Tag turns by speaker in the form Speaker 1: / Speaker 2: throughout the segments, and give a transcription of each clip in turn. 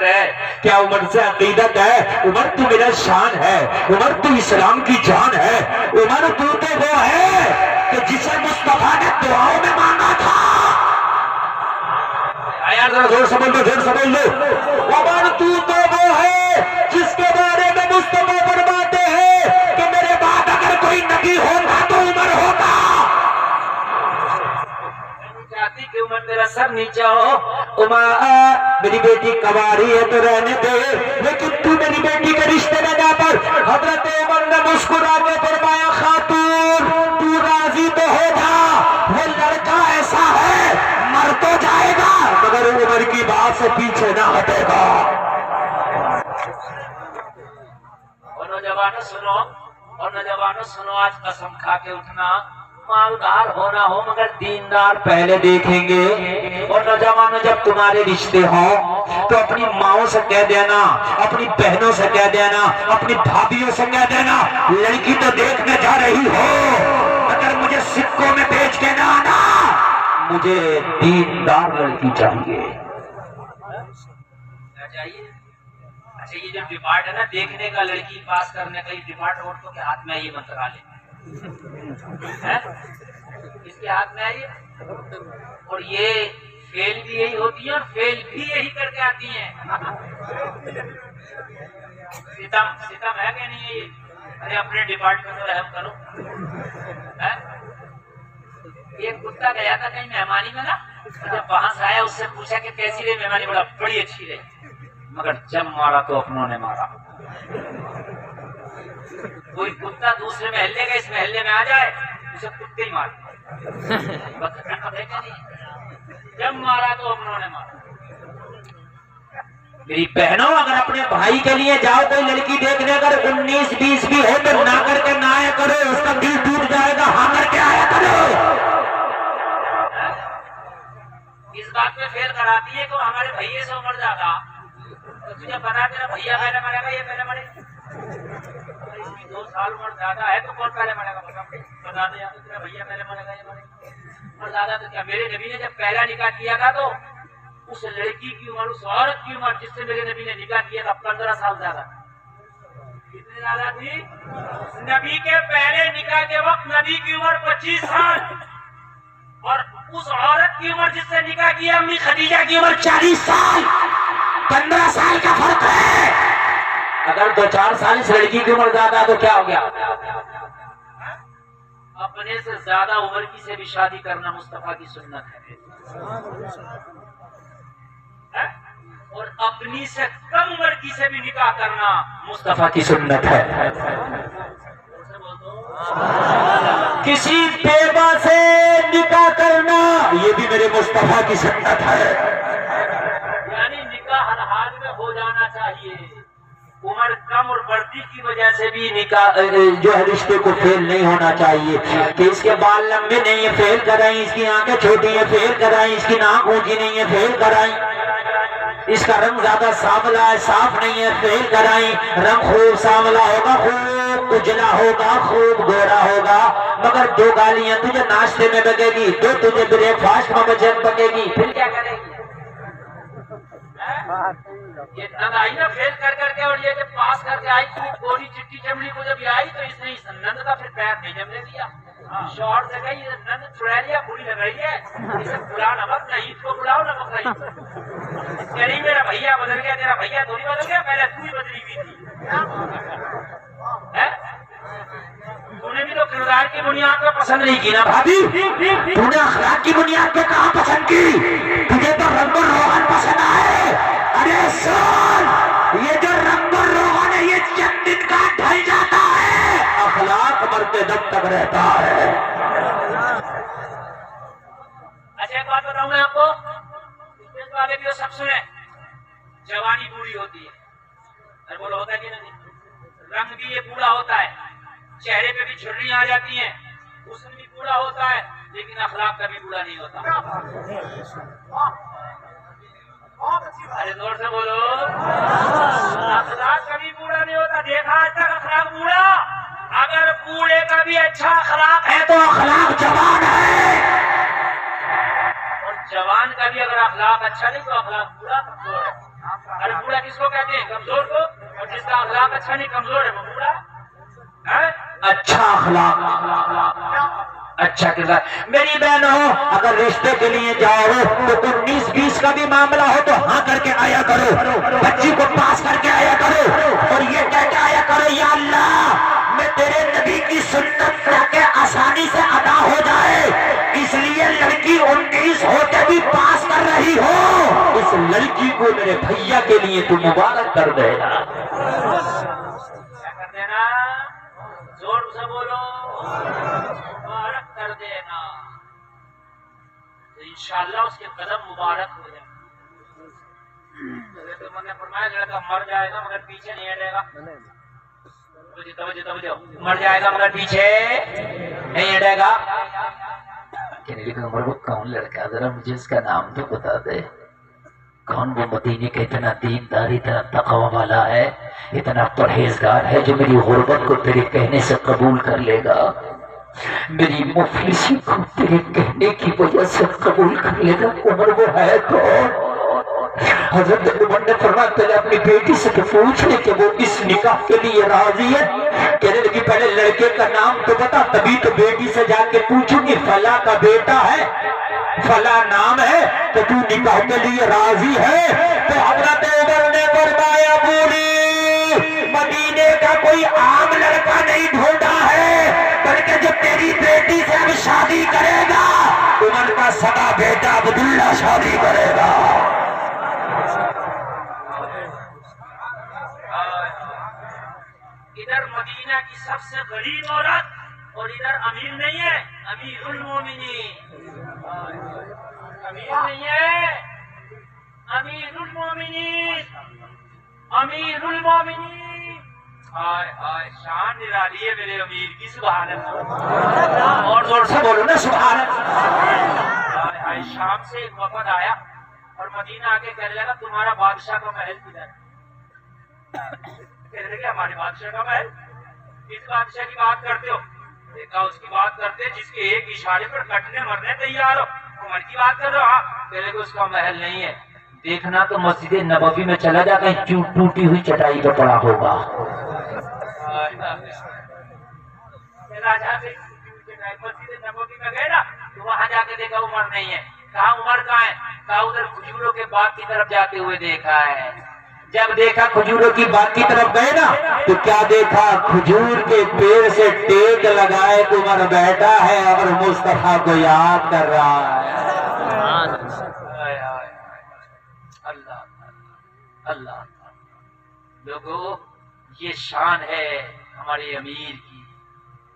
Speaker 1: عقیدت ہے؟ کیا عمر سے عقیدت ہے؟ عمر تو میرا شان ہے، عمر تو اسلام کی جان ہے، عمر تو وہ ہے کہ جسے مصطفیٰ نے دعاؤں میں مانگا تھا۔ یار ذرا زور سمجھ لو، زور سمجھ لو، عمر تو وہ ہے جس کے بارے میں مصطفیٰ فرماتے ہیں کہ میرے بعد اگر کوئی نبی ہوگا تو عمر ہوگا۔ چاہتی کہ عمر تیرا سر نیچا ہو، عمر میری بیٹی کواری ہے تو رہنے دے، لیکن تو میری بیٹی کے رشتے میں جا پر۔ حضرت عمر نے مسکرا کے فرمایا خاتون تو راضی تو ہو جا، وہ لڑکا ایسا ہے مر تو جائے گا مگر عمر کی بات سے پیچھے نہ ہٹے گا۔ اور نوجوانوں سنو، آج قسم کھا کے اٹھنا، مالدار ہونا ہو مگر دیندار پہلے دیکھیں گے۔ اور نوجوانوں جب تمہارے رشتے ہوں تو اپنی ماؤں سے کہہ دینا، اپنی بہنوں سے کہہ دینا، اپنی بھابھیوں سے کہہ دینا لڑکی تو دیکھنے جا رہی ہو مگر مجھے سکوں میں بیچ کے نہ آنا، مجھے دیندار لڑکی چاہیے۔ اچھا یہ جب ڈپارٹ ہے نا دیکھنے کا، لڑکی پاس کرنے کا، یہ ڈپارٹ عورتوں کے ہاتھ میں یہ منترا لے اس کے ہاتھ میں آئی، اور یہ فیل بھی یہی ہوتی ہے اور فیل بھی یہی کر کے آتی ہیں۔ ستم ہے کہ نہیں یہ؟ ارے اپنے ڈپارٹمنٹ میں رحم کرو۔ ایک کتا گیا تھا کہیں مہمانی میں نا، جب وہاں سے آیا اس سے پوچھا کہ کیسی رہی مہمانی، بڑا بڑی اچھی رہی مگر جب مارا تو اپنوں نے مارا۔ کوئی کتا دوسرے محلے کا اس محلے میں آ جائے اسے کتے ہی مارتے، جب مارا تو اپنوں نے مارا۔ میری بہنوں اگر اپنے بھائی کے لیے جاؤ کوئی لڑکی دیکھنے، اگر 19-20 بھی ہو تو نہ کر کے نہ آیا کرو، اس کا دل ٹوٹ جائے گا، ہاں کر کے آیا کرو۔ اس بات پہ فیل کراتی ہے کہ ہمارے بھائیے سے عمر زیادہ، تو تجھے پتا تیرا بھیا پہلے مرے گا یہ پہلے مرے گا، اس کی 2 سال عمر زیادہ ہے تو کون پہلے مرے گا؟ بتا دے، تیرا بھیا پہلے مرے گا یہ مرے گا؟ اور زیادہ تو کیا، میرے نبی نے جب پہلا نکاح کیا تھا تو اس لڑکی کی عمر، اس عورت کی عمر جس سے میرے نبی نے نکاح کیا تھا 15 سال زیادہ۔ کتنی زیادہ تھی؟ نبی کے پہلے نکاح کے وقت نبی کی عمر 25 سال، اور اس عورت کی عمر جس سے نکاح کیا امی خدیجہ کی عمر 40 سال، 15 سال کا فرق ہے۔ اگر 2-4 سال اس لڑکی کی عمر زیادہ تو کیا ہو گیا؟ اپنے سے زیادہ عمر کی سے بھی شادی کرنا مصطفیٰ کی سنت ہے، اور اپنی سے کم عمر کی سے بھی نکاح کرنا مصطفیٰ کی سنت ہے۔ کسی بیوہ سے نکاح کرنا یہ بھی میرے مصطفیٰ کی سنت ہے، یعنی نکاح ہر حال میں ہو جانا چاہیے۔ عمر کم اور بڑھتی کی وجہ سے بھی نکاح جو ہے رشتے کو فیل نہیں ہونا چاہیے کہ اس کے بال لمبے نہیں ہیں فیل کرائیں، اس کی آنکھیں چھوٹی ہیں فیل کرائیں، اس کی ناک اونچی نہیں ہے فیل کرائیں، اس کا رنگ زیادہ سانولا ہے صاف نہیں ہے فیل کرائیں، رنگ خوب سانولا ہوگا، خوب اجلا ہوگا، خوب گورا ہوگا، مگر 2 گالیاں تجھے ناشتے میں بگے گی، 2 تجھے بریک فاسٹ میں بگے گی، پھر کیا کرے گی؟ یہ نند آئی نا فیل کر کر کے، اور یہ جب پاس کر کے آئی خوب گوری چٹی چمڑی کو جب آئی تو اس نے اس نند کا پھر پیر نہیں جمنے دیا، شوہر سے کہی یہ نند چھڑا لیا بری لگ رہی ہے، اسے بلا نہ مت، نہ عید کو بلاؤ نہ بقرعید کو۔ کہ نہیں میرا بھیا بدل گیا، تیرا بھیا تھوڑی بدل گیا، پہلے تو ہی بدلی ہوئی تھی۔ تو نے بھی تو کردار کی بنیاد پہ پسند نہیں کی نا بھابھی، تو نے اخلاق کی بنیاد پہ کہاں پسند کی؟ تجھے تو رنگ و روغن پسند آئے۔ ارے سن، یہ جو رنگ و روغن ہے یہ چند دن کا ڈھل جاتا ہے، اخلاق مرتے دم تک رہتا ہے۔ اچھا ایک بات بتاؤں میں آپ کو، اس والے بھی سب سنے، جوانی بوڑھی ہوتی ہے، ارے بولو ہوتا ہے کہ نہیں؟ رنگ بھی یہ بوڑھا ہوتا ہے، چہرے پہ بھی جھریاں آ جاتی ہیں، حسن بھی بوڑھا ہوتا ہے، لیکن اخلاق کبھی بوڑھا نہیں ہوتا۔ ارے زور سے بولو، اخلاق کبھی بوڑھا نہیں ہوتا۔ دیکھا آج تک اخلاق بوڑھا؟ اگر بوڑھے کا بھی اچھا اخلاق ہے تو اخلاق جوان ہے، اور جوان کا بھی اگر اخلاق اچھا نہیں تو اخلاق بوڑھا۔ ارے بوڑھا کس کو کہتے ہیں؟ کمزور کو. اور جس کا اخلاق اچھا نہیں کمزور ہے وہ بوڑھا ہے.
Speaker 2: اچھا اخلاق اچھا کردار. میری بہنوں اگر رشتے کے لیے جاؤ تو 19-20 کا بھی معاملہ ہو تو ہاں کر کے آیا کرو, بچی کو پاس کر کے آیا کرو اور یہ کہہ کے آیا کرو یا اللہ میں تیرے نبی کی سنت تاکہ آسانی سے ادا ہو جائے, اس لیے لڑکی 19 ہوتے بھی پاس کر رہی ہو, اس لڑکی کو میرے بھیا کے لیے تو مبارک کر دینا.
Speaker 1: کیا کر دینا؟ زور سے بولو, مبارک کر دینا. تو انشاءاللہ اس کے قدم مبارک ہو جائیں. میں نے فرمایا لڑکا مر جائے گا مگر پیچھے نہیں ہٹے گا. توجہ مر جائے گا مگر پیچھے نہیں ہٹے گا.
Speaker 2: کہنے لگا عمر وہ کون لڑکا, ذرا مجھے اس کا نام تو بتا دے. کون وہ مدینے کا اتنا دیندار اتنا تقوی والا ہے, اتنا پرہیزگار ہے جو میری غربت کو تیرے کہنے سے قبول کر لے گا, میری مفلسی کو تیرے کہنے کی وجہ سے قبول کر لے گا. عمر وہ ہے کون؟ حضرت عمر نے فرمایا پہلے اپنی بیٹی سے تو پوچھ لے کہ وہ اس نکاح کے لیے راضی ہے. کہنے لگی پہلے لڑکے کا نام تو بتا, تبھی تو بیٹی سے جا کے پوچھوں گی فلاں کا بیٹا ہے, فلاں نام ہے, تو تو نکاح کے لیے راضی ہے؟ تو حضرت عمر نے فرمایا بوڑھی مدینے کا کوئی عام لڑکا نہیں ڈھونڈا ہے, بلکہ جو تیری بیٹی سے اب شادی کرے گا عمر کا سگا بیٹا عبداللہ شادی کرے گا.
Speaker 1: ادھر مدینہ کی سب سے غریب عورت اور ادھر امیر نہیں ہے, امیر المومنین. امیر نہیں ہے, امیر المومنین, امیر المومنین. ہائے ہائے شان نرالی ہے میرے امیر کی, سبحان اللہ.
Speaker 2: اور زور سے بولو نا سبحان اللہ.
Speaker 1: شام سے ایک وفد آیا اور مدینہ آ کے کہنے لگا تمہارا بادشاہ کا محل کدھر؟ کہنے لگے ہمارے بادشاہ کا محل. کس بادشاہ کی بات کرتے ہو؟ دیکھا اس کی بات کرتے جس کے ایک اشارے پر کٹنے مرنے تیار ہو. عمر کی بات کر رہے ہو؟ ہاں. کہنے لگے اس کا محل نہیں ہے,
Speaker 2: دیکھنا تو مسجد نبوی میں چلا جا کر ٹوٹی ہوئی چٹائی پہ پڑا ہوگا.
Speaker 1: مسجد نبوی میں گئے نا تو وہاں جا کے دیکھا عمر نہیں ہے. کہا عمر کہاں ہے؟ کہا ادھر کھجوروں کے باغ کی طرف جاتے ہوئے دیکھا ہے.
Speaker 2: جب دیکھا کھجوروں کی باغ کی طرف گئے نا تو کیا دیکھا, کھجور کے پیڑ سے ٹیک لگائے عمر بیٹھا ہے اور مصطفیٰ کو یاد کر رہا ہے.
Speaker 1: اللہ اللہ لوگوں یہ شان ہے ہمارے امیر کی.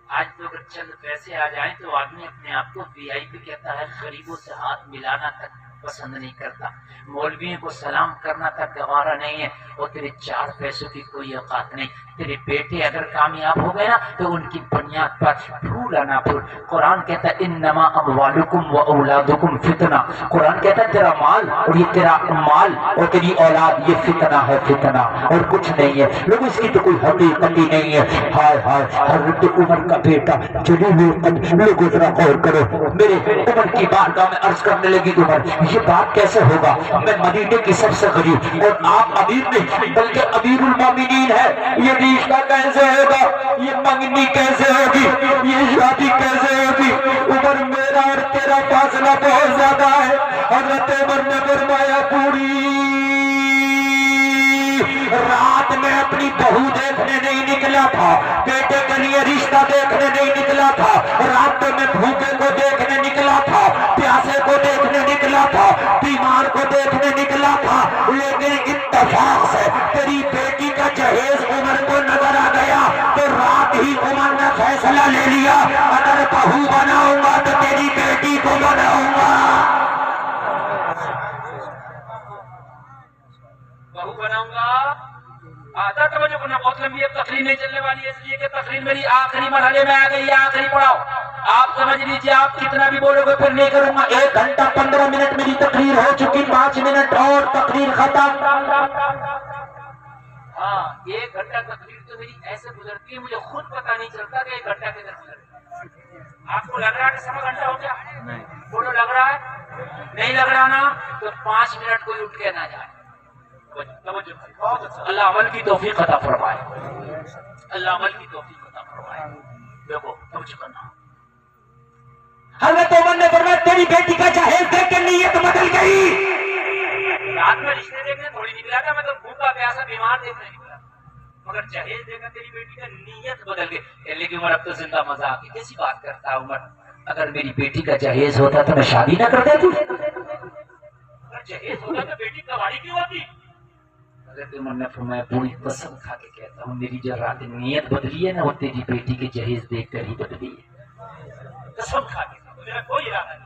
Speaker 1: آج تو اگر چند پیسے آ جائیں تو آدمی اپنے آپ کو وی آئی پی کہتا ہے, غریبوں سے ہاتھ ملانا تک پسند نہیں کرتا, مولویوں کو سلام کرنا تک گوارا نہیں ہے, اور تیرے 4 پیسوں کی کوئی اوقات نہیں. تیرے بیٹے اگر کامیاب ہو گئے نا تو ان کی بنیاد پر پھول آنا پھول. قرآن کہتا ہے انما اموالکم و اولادکم فتنہ. قرآن کہتا ہے تیرا مال اور یہ تیرا مال اور تیری اولاد یہ فتنہ ہے, فتنہ اور کچھ نہیں ہے. لوگ اس کی تو کوئی حقیقت ہی نہیں ہے. ہائے ہائے حضرت عمر کا بیٹا جلیل لوگوں ذرا غور کرو. میرے عمر کی بارگاہ میں عرض کرنے لگی عمر یہ بات کیسے ہوگا, میں مدینے کی سب سے غریب اور آپ امیر نہیں بلکہ امیر المومنین ہے, یہ رشتہ کیسے ہوگا, یہ منگنی کیسے ہوگی, یہ شادی کیسے ہوگی؟ عمر میرا اور تیرا فاصلہ بہت زیادہ ہے. حضرت عمر نے فرمایا پوری رات میں اپنی بہو دیکھنے نہیں نکلا تھا, بیٹے کے لیے رشتہ دیکھنے نہیں نکلا تھا, رات میں بھوکے کو دیکھنے نکلا تھا, پیاسے کو دیکھنے نکلا تھا, بیمار کو دیکھنے نکلا تھا, لیکن اتفاق سے تیری بیٹی کا جہیز عمر کو نظر آ گیا تو رات ہی عمر نے فیصلہ لے لیا اگر بہو بناؤں گا تو تیری بیٹی کو بناؤں گا. بہو بناؤں گا. آتا توجہ کرنا, بہت لمبی اب تقریر نہیں چلنے والی ہے, اس لیے کہ تقریر میری آخری مرحلے میں آ گئی ہے, آخری پڑاؤ. آپ سمجھ لیجیے آپ کتنا بھی بولو گے پھر نہیں کروں گا. 1 گھنٹہ 15 منٹ میری تقریر ہو چکی, 5 منٹ اور تقریر ختم. ہاں 1 گھنٹہ تقریر تو میری ایسے گزرتی ہے مجھے خود پتا نہیں چلتا کہ 1 گھنٹہ کدھر گزر گیا. آپ کو لگ رہا ہے کہ 1.25 گھنٹہ ہو گیا؟ بولو لگ رہا ہے؟ نہیں لگ رہا نا تو 5 منٹ کوئی اٹھ کے نہ جائے.
Speaker 2: اللہ عمل کی توفیق عطا فرمائے، اللہ عمل کی توفیق عطا فرمائے۔ دیکھو توجہ کرنا، حضرت عمر نے فرمایا تیری بیٹی کا جہیز دیکھ کے نیت بدل گئی۔
Speaker 1: رات میں رشتے دیکھنے تھوڑی نکلا تھا، میں تو بھوکا پیاسا بیمار دیکھنے نکلا، مگر جہیز دیکھ کر تیری بیٹی کا نیت بدل گئی۔ کہنے لگی عمر اب تو زندہ مذاق ہے، کیسی بات کرتا ہے عمر،
Speaker 2: اگر میری بیٹی کا جہیز ہوتا تو میں شادی نہ کر دیتی،
Speaker 1: اگر جہیز ہوتا تو بیٹی کواڑی کیوں ہوتی؟
Speaker 2: حضرت عمر نے فرمایا پوری قسم کھا کے کہتا ہوں میری جو رات نیت بدلی ہے نا وہ تیری بیٹی کے جہیز دیکھ کر ہی بدلی ہے،
Speaker 1: قسم کھا کے میرا کوئی ارادہ نہیں۔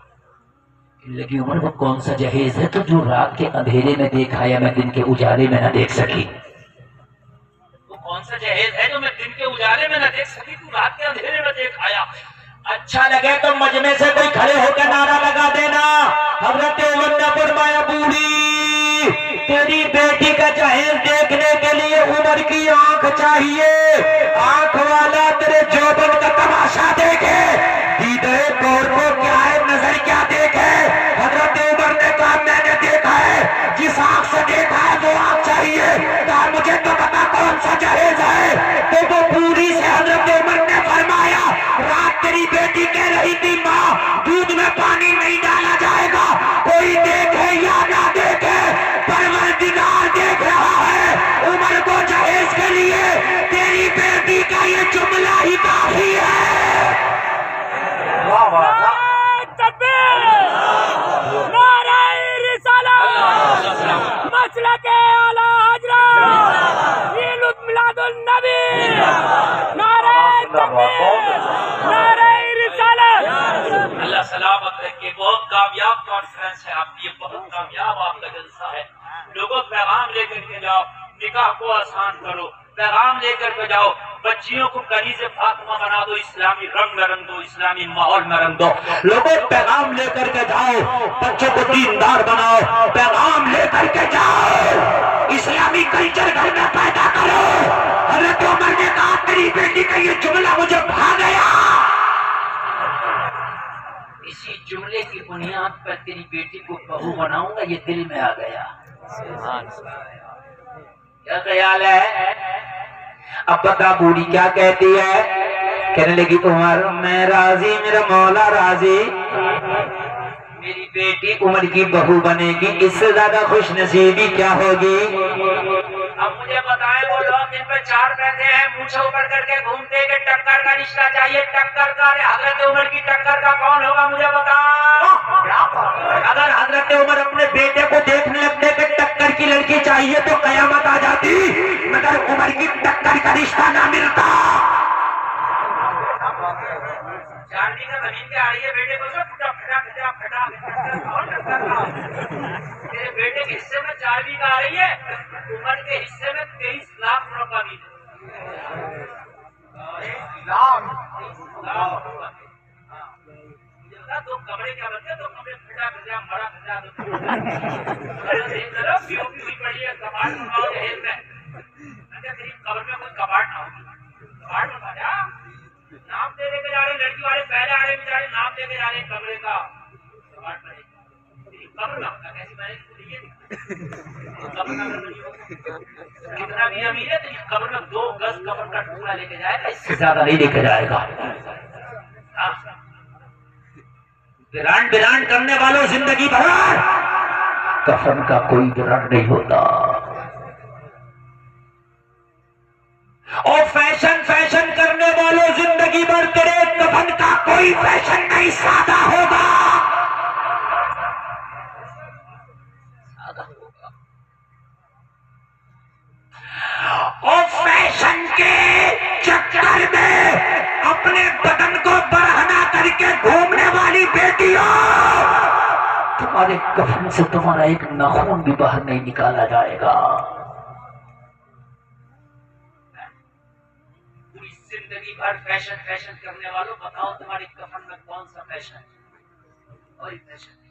Speaker 2: لیکن عمر وہ کون سا جہیز ہے تو جو رات کے اندھیرے میں دیکھا یا میں دن کے اجالے میں نہ دیکھ سکی؟
Speaker 1: وہ کون سا جہیز ہے جو میں دن کے اجالے میں نہ دیکھ سکی، تو رات کے اندھیرے میں دیکھ آیا؟
Speaker 2: اچھا لگے تو مجمع سے کوئی کھڑے ہو کے نعرہ لگا دینا۔ حضرت عمر نے فرمایا بوڑھی تیری بیٹی کا جہیز دیکھنے کے لیے عمر کی آنکھ چاہیے، آنکھ والا تیرے جوبن کا تماشا دیکھے، دیدے کور کو کیا ہے نظر کیا دیکھے۔ حضرت عمر نے کہا میں نے دیکھا ہے، جس آنکھ سے دیکھا ہے وہ آنکھ چاہیے، کہا مجھے تو پتا کون سا جہیز ہے، تو وہ پوری سے حضرت عمر نے فرمایا رات تیری بیٹی کہہ رہی تھی ماں دودھ میں پانی نہیں ڈالا جائے گا، کوئی دیکھے یا نہ دیکھے پروردگار دیکھ رہا ہے، عمر کو جہیز کے لیے تیری بیٹی کا یہ جملہ ہی کافی ہے۔
Speaker 1: مسلک اعلی حضرت میلاد میلاد النبی، نعرہ تکبیر، نعرہ رسالت۔ اللہ سلامت رکھے، بہت کامیاب کانفرنس ہے آپ کی، یہ بہت کامیاب آپ کا جلسہ ہے۔ لوگوں پیغام لے کر کے جاؤ، نکاح کو آسان کرو، پیغام لے کر کے جاؤ، بچیوں کو کنیز فاطمہ بنا دو، اسلامی رنگ میں رنگ دو، اسلامی ماحول میں رنگ دو۔
Speaker 2: لوگوں پیغام لے کر کے جاؤ، بچوں کو دیندار بناؤ، پیغام لے کر کے جاؤ، اسلامی کلچر گھر میں پیدا کرو۔ حضرت عمر نے کہا تیری بیٹی کا یہ جملہ مجھے بھا گیا، اسی جملے کی بنیاد پر تیری بیٹی کو بہو بناؤں گا، یہ دل میں آ گیا۔ کیا خیال ہے؟ اب بتا بوڑھی کیا کہتی ہے؟ کہنے لگی عمر میں راضی، میرا مولا راضی، میری بیٹی عمر کی بہو بنے گی، اس سے زیادہ خوش نصیبی کیا ہوگی؟
Speaker 1: اب مجھے بتائیں وہ لوگ جن پہ چار پیسے ہیں مونچھ اوپر کر کے گھومتے کہ ٹکر کا رشتہ چاہیے، ٹکر کا، حضرت عمر کی ٹکر کا کون ہوگا مجھے بتاؤ۔
Speaker 2: اگر حضرت عمر اپنے بیٹے کو دیکھنے لگتے کہ ٹکر کی لڑکی چاہیے تو قیامت آ جاتی، مگر عمر کی ٹکر کا رشتہ نہ ملتا۔
Speaker 1: چاندی کا زمین پہ آ رہی ہے، بیٹے کو سب پھٹا پھٹا پھٹا پھٹا کون ٹکر کا؟ تیرے بیٹے کے حصے میں 4 بھی آ رہی ہے، عمر کے حصے میں 23 لاکھ مربع بھی دو کمرے کیا بنتے، دو کمرے پھٹا پھٹا بڑا پھٹا ہوئی پڑی ہے، کباڑ بنواؤ جہیز میں، تیری قبر میں کوئی کباڑ نہ ہوگی، کباڑ بنوا جا، نام دے کے جا رہے لڑکی والے، پہلے آ رہے بیچارے نام دے کے جا رہے کمرے کا، کباڑ بنے تیری قبر نہ ہوگا، کیسی بنے قبر نہ بنی ہوگی، کتنا بھی امیر ہے تیری قبر میں 2 گز قبر کا ٹکڑا لے کے جائے گا، اس سے
Speaker 2: زیادہ نہیں لے کے جائے گا۔ برانڈ برانڈ کرنے والوں زندگی بھر کفن کا کوئی برانڈ نہیں ہوتا، اور فیشن فیشن کرنے والوں زندگی بھر تیرے کفن کا کوئی فیشن نہیں سادہ ہوگا، اور فیشن کے چکر میں اپنے بدن کو برہنا کر کے گھومنے والی بیٹیوں تمہارے کفن سے تمہارا ایک ناخن بھی باہر نہیں نکالا جائے گا۔
Speaker 1: پوری زندگی بھر فیشن فیشن کرنے والوں بتاؤ تمہاری کفن میں کون سا فیشن ہے؟ کوئی فیشن نہیں۔